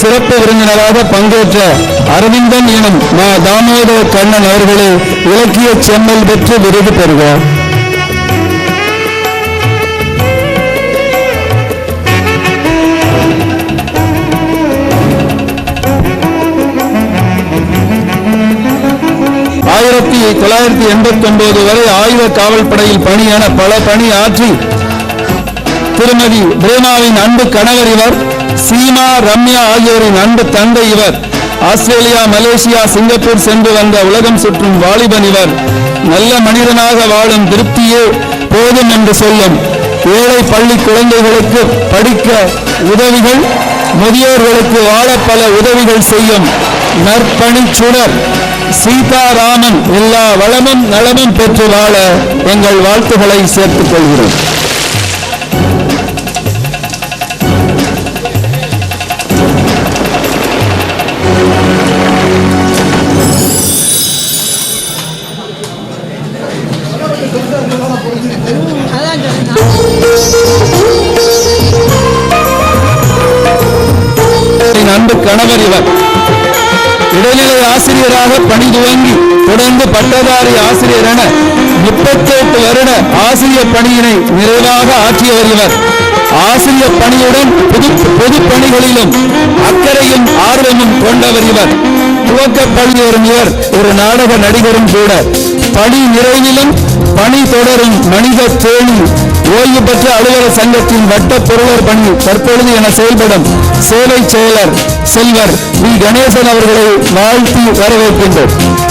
சிறப்பு விருந்தினராக பங்கேற்ற அரவிந்தன் எனும் தாமோதர கண்ணன் அவர்களே இலக்கிய செம்மல் பெற்று விருது பெறுகிறார். ஆயிரத்தி 1989 வரை ஆயுத காவல் படையில் பணியான பல பணி ஆற்றி திருமதி பிரேமாவின் அன்பு கணவர் இவர். சீமா, ரம்யா ஆகியோரின் அன்பு தந்தை இவர். ஆஸ்திரேலியா, மலேசியா, சிங்கப்பூர் சென்று வந்த உலகம் சுற்றும் வாலிபன் இவர். நல்ல மனிதனாக வாழும் திருப்தியே போதும் என்று சொல்லும். ஏழை பள்ளி குழந்தைகளுக்கு படிக்க உதவிகள், முதியோர்களுக்கு வாழ பல உதவிகள் செய்யும் நற்பணி சுடர் சீதாராமன் எல்லா வளமும் நலமும் பெற்று வாழ எங்கள் வாழ்த்துக்களை சேர்த்துக் கொள்கிறோம். அன்பு கணவர் இவர். இடைநிலை ஆசிரியராக பணி துவங்கி தொடர்ந்து பட்டதாரி ஆசிரியர் என 38 வருட ஆசிரியர் பணியினை நிறைவாக ஆற்றியவர் இவர். ஆசிரியர் பணியுடன் பொது பணிகளிலும் அக்கறையும் ஆர்வமும் கொண்டவர் இவர். துவக்க பள்ளி வரும் இவர் ஒரு நாடக நடிகரும் கூட. பணி நிறைவிலும் பணி தொடரும் மனித தேனி ஓய்வு பெற்ற அலுவலர் சங்கத்தின் வட்ட பொருளர் பணி தற்பொழுது என செயல்படும் சேவை செயலர் செல்வர் வி. கணேசன் அவர்களை வாழ்த்தி வரவேற்கின்றோம்.